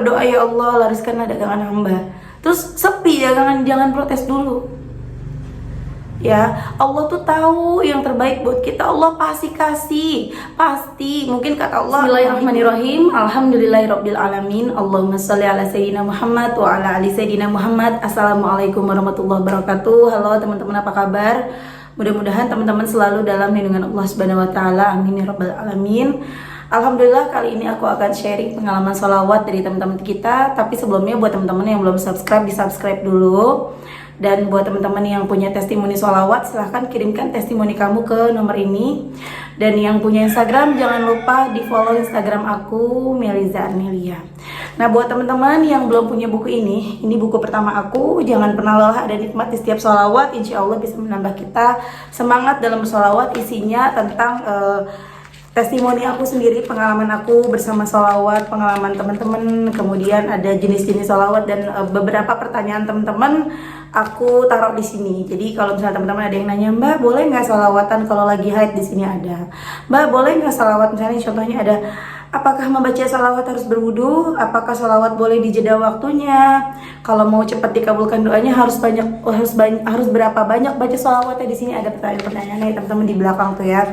berdoa, ya Allah lariskanlah dagangan hamba. Terus sepi dagangan, jangan protes dulu. Ya, Allah tuh tahu yang terbaik buat kita. Allah pasti kasih, pasti. Mungkin kata Allah, Bismillahirrahmanirrahim, Alhamdulillahirabbil alamin, Allahumma sholli ala sayyidina Muhammad wa ala ali sayyidina Muhammad. Assalamualaikum warahmatullahi wabarakatuh. Halo teman-teman, apa kabar? Mudah-mudahan teman-teman selalu dalam lindungan Allah Subhanahu wa taala. Amin ya rabbal alamin. Alhamdulillah, kali ini aku akan sharing pengalaman sholawat dari teman-teman kita. Tapi sebelumnya buat teman-teman yang belum subscribe, di subscribe dulu. Dan buat teman-teman yang punya testimoni sholawat, silahkan kirimkan testimoni kamu ke nomor ini. Dan yang punya Instagram, jangan lupa di follow Instagram aku, Meliza Arnelia. Nah, buat teman-teman yang belum punya buku ini buku pertama aku. Jangan pernah lelah dan nikmat di setiap sholawat. Insya Allah bisa menambah kita semangat dalam sholawat. Isinya tentang testimoni aku sendiri, pengalaman aku bersama sholawat, pengalaman teman-teman, kemudian ada jenis-jenis sholawat dan beberapa pertanyaan teman-teman aku taruh di sini. Jadi kalau misalnya teman-teman ada yang nanya, Mbak boleh nggak sholawatan kalau lagi haid, di sini ada. Mbak boleh nggak sholawat, misalnya contohnya ada, apakah membaca sholawat harus berwudu? Apakah sholawat boleh di jeda waktunya? Kalau mau cepat dikabulkan doanya harus berapa banyak baca sholawatnya? Di sini ada pertanyaan-pertanyaannya teman-teman di belakang tuh ya.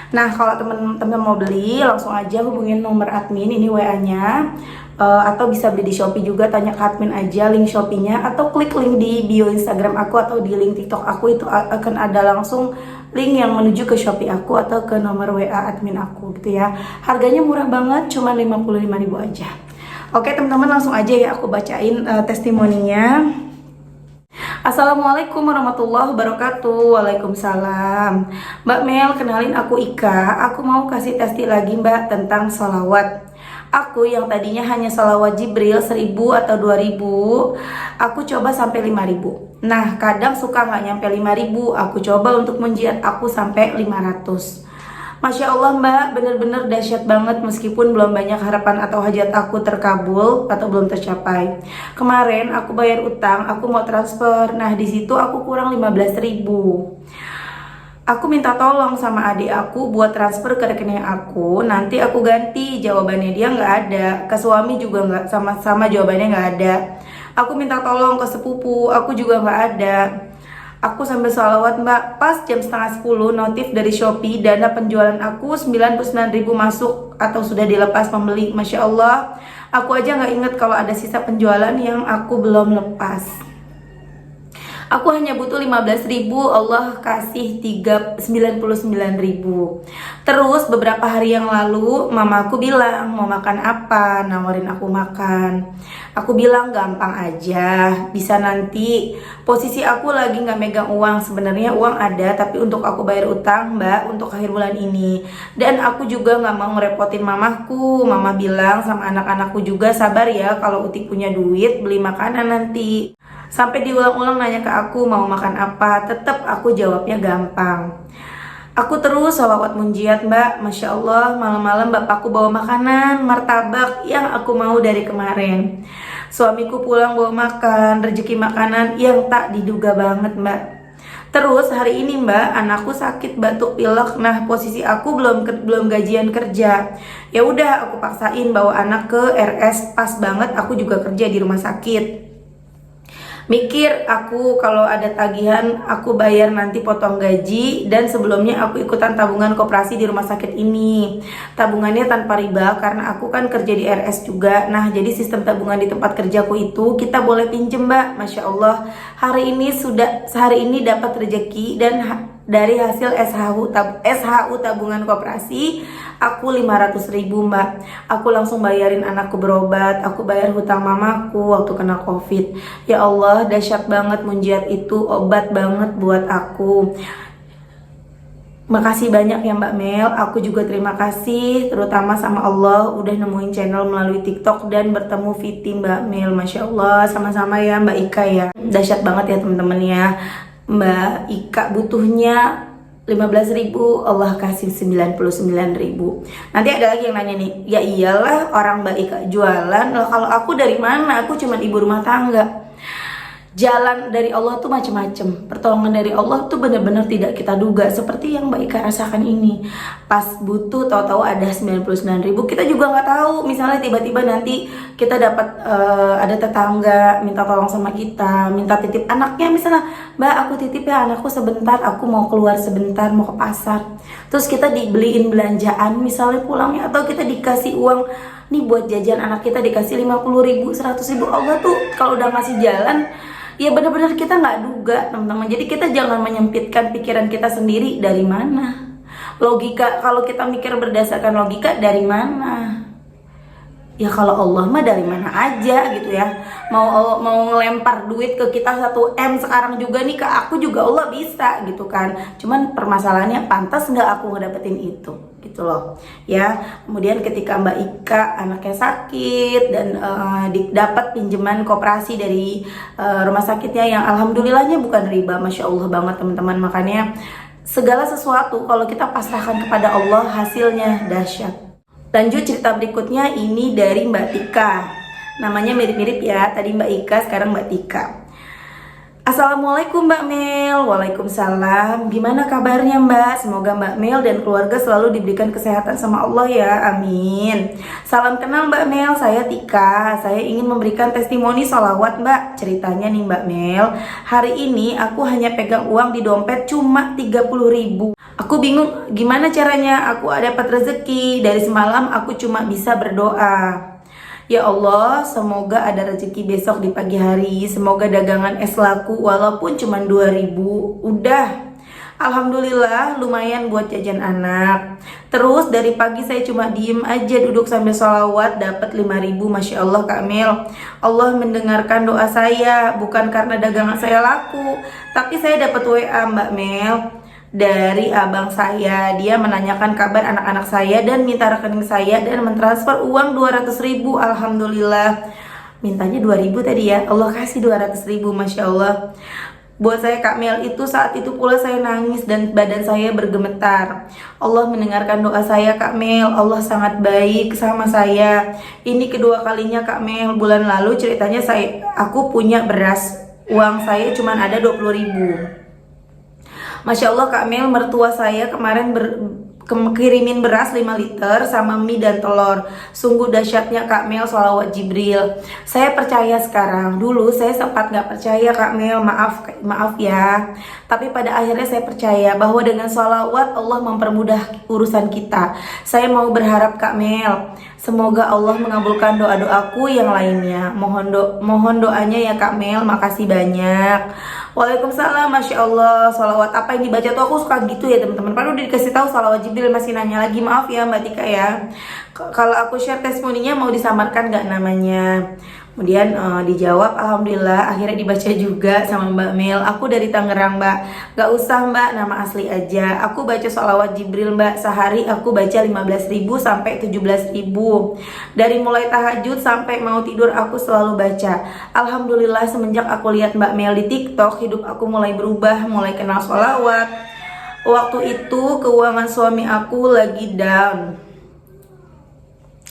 Nah, kalau teman-teman mau beli, langsung aja hubungin nomor admin, ini WA-nya. Atau bisa beli di Shopee juga, tanya ke admin aja link Shopee-nya, atau klik link di bio Instagram aku atau di link TikTok aku, itu akan ada langsung link yang menuju ke Shopee aku atau ke nomor WA admin aku gitu ya. Harganya murah banget, cuma 55.000 aja. Oke teman-teman, langsung aja ya aku bacain testimoninya. Assalamualaikum warahmatullahi wabarakatuh. Waalaikumsalam. Mbak Mel, kenalin aku Ika. Aku mau kasih testi lagi Mbak tentang sholawat. Aku yang tadinya hanya sholawat Jibril 1000 atau 2000, aku coba sampai 5000. Nah, kadang suka nggak nyampe 5000, aku coba untuk menjiat aku sampai 500. Masya Allah Mbak, bener-bener dahsyat banget meskipun belum banyak harapan atau hajat aku terkabul atau belum tercapai. Kemarin aku bayar utang, aku mau transfer. Nah, di situ aku kurang 15.000. Aku minta tolong sama adik aku buat transfer ke rekening aku, nanti aku ganti. Jawabannya dia nggak ada, ke suami juga nggak, sama jawabannya nggak ada. Aku minta tolong ke sepupu, aku juga nggak ada. Aku sambil sholawat Mbak, pas jam setengah 10 notif dari Shopee, dana penjualan aku 99.000 masuk atau sudah dilepas pembeli. Masya Allah, aku aja nggak inget kalau ada sisa penjualan yang aku belum lepas. Aku hanya butuh 15.000, Allah kasih 99.000. Terus beberapa hari yang lalu mama aku bilang mau makan apa, nawarin aku makan. Aku bilang gampang aja, bisa nanti. Posisi aku lagi nggak megang uang, sebenarnya uang ada tapi untuk aku bayar utang Mbak untuk akhir bulan ini. Dan aku juga nggak mau ngerepotin mamaku. Mama bilang sama anak-anakku juga, sabar ya, kalau Uti punya duit beli makanan nanti. Sampai diulang-ulang nanya ke aku mau makan apa, tetap aku jawabnya gampang. Aku terus sholawat munjiat Mbak, Masya Allah, malam-malam bapakku bawa makanan, martabak yang aku mau dari kemarin. Suamiku pulang bawa makan, rezeki makanan yang tak diduga banget Mbak. Terus hari ini Mbak, anakku sakit batuk pilek. Nah, posisi aku belum gajian kerja. Ya udah, aku paksain bawa anak ke RS, pas banget aku juga kerja di rumah sakit. Mikir aku kalau ada tagihan aku bayar nanti potong gaji, dan sebelumnya aku ikutan tabungan koperasi di rumah sakit ini. Tabungannya tanpa riba karena aku kan kerja di RS juga. Nah, jadi sistem tabungan di tempat kerjaku itu kita boleh pinjem Mbak. Masya Allah, hari ini dapat rezeki dan dari hasil SHU tabungan koperasi aku 500.000 Mbak. Aku langsung bayarin anakku berobat, aku bayar hutang mamaku waktu kena COVID. Ya Allah, dahsyat banget munjiat itu, obat banget buat aku. Makasih banyak ya Mbak Mel. Aku juga terima kasih terutama sama Allah udah nemuin channel melalui TikTok dan bertemu Viti Mbak Mel. Masya Allah, sama-sama ya Mbak Ika ya. Dahsyat banget ya teman-teman ya. Mbak Ika butuhnya 15.000, Allah kasih 99.000. Nanti ada lagi yang nanya nih, ya iyalah orang Mbak Ika jualan, kalau aku dari mana? Aku cuma ibu rumah tangga. Jalan dari Allah tuh macam-macam. Pertolongan dari Allah tuh benar-benar tidak kita duga, seperti yang Mbak Ika rasakan ini. Pas butuh tahu-tahu ada 99.000, kita juga nggak tahu. Misalnya tiba-tiba nanti kita dapat ada tetangga minta tolong sama kita, minta titip anaknya, misalnya Mbak aku titip ya anakku sebentar, aku mau keluar sebentar, mau ke pasar, terus kita dibeliin belanjaan misalnya pulangnya, atau kita dikasih uang nih buat jajan anak kita, dikasih 50.000, 100.000. Allah tuh kalau udah ngasih jalan ya benar-benar kita nggak duga teman-teman. Jadi kita jangan menyempitkan pikiran kita sendiri. Dari mana logika? Kalau kita mikir berdasarkan logika, dari mana? Ya kalau Allah mah dari mana aja gitu ya. Mau ngelempar duit ke kita 1 M sekarang juga nih ke aku juga Allah bisa gitu kan. Cuman permasalahannya pantas nggak aku ngedapetin itu gitu loh ya. Kemudian ketika Mbak Ika anaknya sakit dan dapat pinjaman koperasi dari rumah sakitnya yang alhamdulillahnya bukan riba, masya Allah banget teman-teman. Makanya segala sesuatu kalau kita pasrahkan kepada Allah hasilnya dahsyat. Lanjut cerita berikutnya ini dari Mbak Tika. Namanya mirip-mirip ya, tadi Mbak Ika, sekarang Mbak Tika. Assalamualaikum Mbak Mel. Waalaikumsalam. Gimana kabarnya Mbak? Semoga Mbak Mel dan keluarga selalu diberikan kesehatan sama Allah ya, amin. Salam kenal Mbak Mel, saya Tika. Saya ingin memberikan testimoni sholawat Mbak. Ceritanya nih Mbak Mel, hari ini aku hanya pegang uang di dompet cuma 30.000. Aku bingung gimana caranya aku dapat rezeki. Dari semalam aku cuma bisa berdoa, ya Allah semoga ada rezeki besok di pagi hari. Semoga dagangan es laku walaupun cuma 2.000. Udah alhamdulillah lumayan buat jajan anak. Terus dari pagi saya cuma diem aja duduk sambil sholawat, dapat 5.000. Masya Allah Kak Mel, Allah mendengarkan doa saya. Bukan karena dagangan saya laku, tapi saya dapat WA Mbak Mel dari abang saya. Dia menanyakan kabar anak-anak saya dan minta rekening saya dan mentransfer uang 200.000. Alhamdulillah. Mintanya 2.000 tadi ya, Allah kasih 200.000. Masya Allah. Buat saya Kak Mel itu saat itu pula saya nangis dan badan saya bergemetar. Allah mendengarkan doa saya Kak Mel. Allah sangat baik sama saya. Ini kedua kalinya Kak Mel. Bulan lalu ceritanya aku punya beras, uang saya cuma ada 20.000. Masya Allah Kak Mel, mertua saya kemarin kirimin beras 5 liter sama mie dan telur. Sungguh dahsyatnya Kak Mel sholawat Jibril. Saya percaya sekarang. Dulu saya sempat gak percaya Kak Mel, maaf ya. Tapi pada akhirnya saya percaya bahwa dengan sholawat Allah mempermudah urusan kita. Saya mau berharap Kak Mel, semoga Allah mengabulkan doa-doaku yang lainnya. Mohon doanya ya Kak Mel, makasih banyak. Waalaikumsalam. Masya Allah, sholawat apa yang dibaca tuh aku suka gitu ya teman-teman. Padahal udah dikasih tahu sholawat Jibril masih nanya lagi. Maaf ya Mbak Tika ya, kalau aku share testimoninya mau disamarkan gak namanya. Kemudian dijawab alhamdulillah, akhirnya dibaca juga sama Mbak Mel. Aku dari Tangerang Mbak. Gak usah Mbak, nama asli aja. Aku baca sholawat Jibril Mbak. Sehari aku baca 15.000 sampai 17.000. Dari mulai tahajud sampai mau tidur aku selalu baca. Alhamdulillah semenjak aku lihat Mbak Mel di TikTok, hidup aku mulai berubah, mulai kenal sholawat. Waktu itu keuangan suami aku lagi down.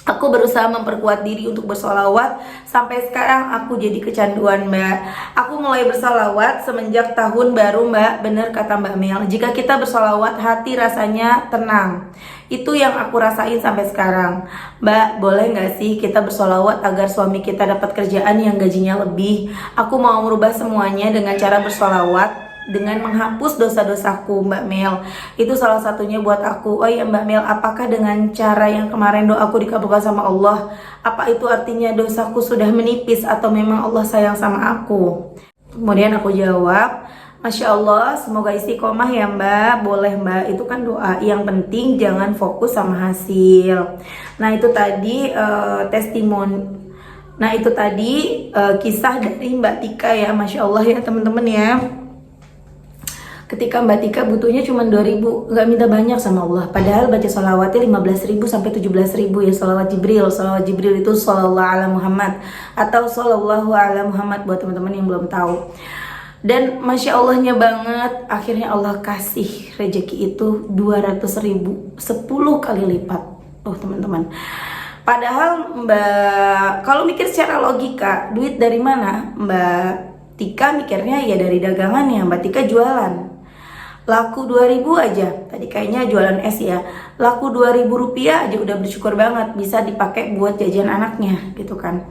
Aku berusaha memperkuat diri untuk bersolawat. Sampai sekarang aku jadi kecanduan Mbak. Aku mulai bersolawat semenjak tahun baru Mbak. Bener kata Mbak Mel, jika kita bersolawat hati rasanya tenang. Itu yang aku rasain sampai sekarang. Mbak, boleh gak sih kita bersolawat agar suami kita dapat kerjaan yang gajinya lebih? Aku mau merubah semuanya dengan cara bersolawat, dengan menghapus dosa-dosaku Mbak Mel. Itu salah satunya buat aku. Oh ya Mbak Mel, apakah dengan cara yang kemarin doaku dikabulkan sama Allah, apa itu artinya dosaku sudah menipis atau memang Allah sayang sama aku? Kemudian aku jawab, Masya Allah, semoga istiqomah ya Mbak. Boleh Mbak, itu kan doa. Yang penting jangan fokus sama hasil. Nah itu tadi testimoni. Nah itu tadi kisah dari Mbak Tika ya. Masya Allah ya teman-teman ya. Ketika Mbak Tika butuhnya cuma 2.000, gak minta banyak sama Allah. Padahal baca sholawatnya 15.000 sampai 17.000 ya, sholawat Jibril. Sholawat Jibril itu shollallahu ala Muhammad atau shollallahu ala Muhammad buat teman-teman yang belum tahu. Dan Masya Allahnya banget, akhirnya Allah kasih rezeki itu 200.000, 10 kali lipat. Oh teman-teman, padahal Mbak, kalau mikir secara logika, duit dari mana? Mbak Tika mikirnya ya dari dagangannya. Mbak Tika jualan. laku 2.000 aja. Tadi kayaknya jualan es ya, laku 2.000 rupiah aja udah bersyukur banget, bisa dipakai buat jajan anaknya gitu kan.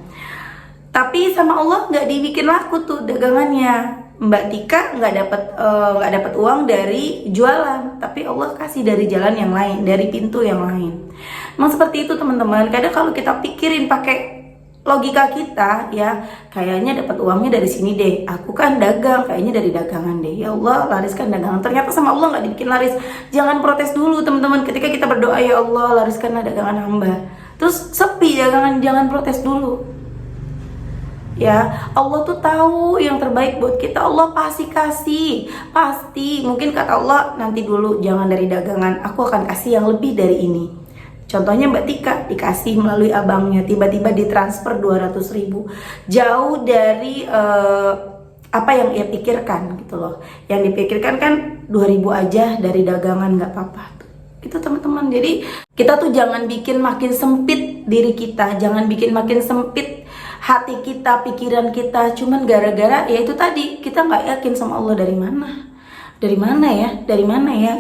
Tapi sama Allah nggak dibikin laku tuh dagangannya. Mbak Tika nggak dapat uang dari jualan, tapi Allah kasih dari jalan yang lain, dari pintu yang lain. Emang seperti itu teman-teman. Kadang kalau kita pikirin pakai logika kita ya, kayaknya dapat uangnya dari sini deh, aku kan dagang, kayaknya dari dagangan deh, ya Allah lariskan dagangan. Ternyata sama Allah nggak dibikin laris. Jangan protes dulu teman-teman ketika kita berdoa, ya Allah lariskanlah dagangan hamba, terus sepi dagangan, jangan protes dulu ya. Allah tuh tahu yang terbaik buat kita, Allah pasti kasih, pasti. Mungkin kata Allah, nanti dulu jangan dari dagangan, aku akan kasih yang lebih dari ini. Contohnya Mbak Tika dikasih melalui abangnya, tiba-tiba ditransfer 200.000, jauh dari apa yang ia pikirkan gitu loh. Yang dipikirkan kan 2.000 aja dari dagangan, nggak apa-apa itu teman-teman. Jadi kita tuh jangan bikin makin sempit diri kita, jangan bikin makin sempit hati kita, pikiran kita, cuman gara-gara ya itu tadi, kita nggak yakin sama Allah. Dari mana ya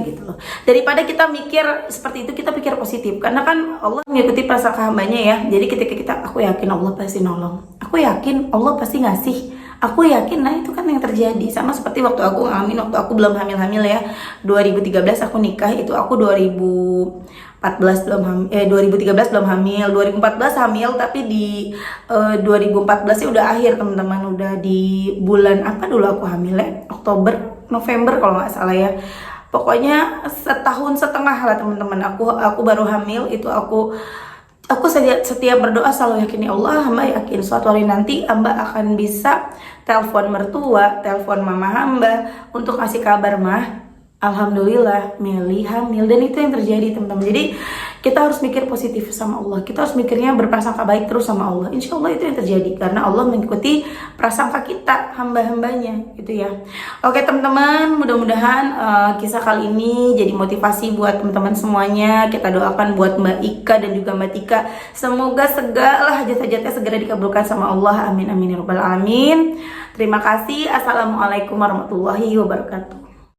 gitu loh. Daripada kita mikir seperti itu, kita pikir positif, karena kan Allah mengikuti prasangka hambanya ya. Jadi ketika kita, aku yakin Allah pasti nolong, aku yakin Allah pasti ngasih, aku yakin, nah itu kan yang terjadi. Sama seperti waktu aku ngamin, waktu aku belum hamil-hamil ya, 2013 aku nikah, itu aku 2013 belum hamil, 2014 hamil, tapi di 2014 ya udah akhir teman-teman, udah di bulan apa dulu aku hamil ya, November kalau nggak salah ya. Pokoknya setahun setengah lah teman-teman, aku baru hamil. Itu aku setiap berdoa selalu yakin, ya Allah, hamba yakin suatu hari nanti hamba akan bisa telepon mertua, telepon mama hamba untuk kasih kabar, mah alhamdulillah Meli hamil. Dan itu yang terjadi teman-teman. Jadi kita harus mikir positif sama Allah, kita harus mikirnya berprasangka baik terus sama Allah. Insya Allah itu yang terjadi, karena Allah mengikuti prasangka kita, hamba-hambanya gitu ya. Oke teman-teman, mudah-mudahan kisah kali ini jadi motivasi buat teman-teman semuanya. Kita doakan buat Mbak Ika dan juga Mbak Tika, semoga segala hajat-hajatnya segera dikabulkan sama Allah. Amin amin ya rabbal alamin. Terima kasih. Assalamualaikum warahmatullahi wabarakatuh.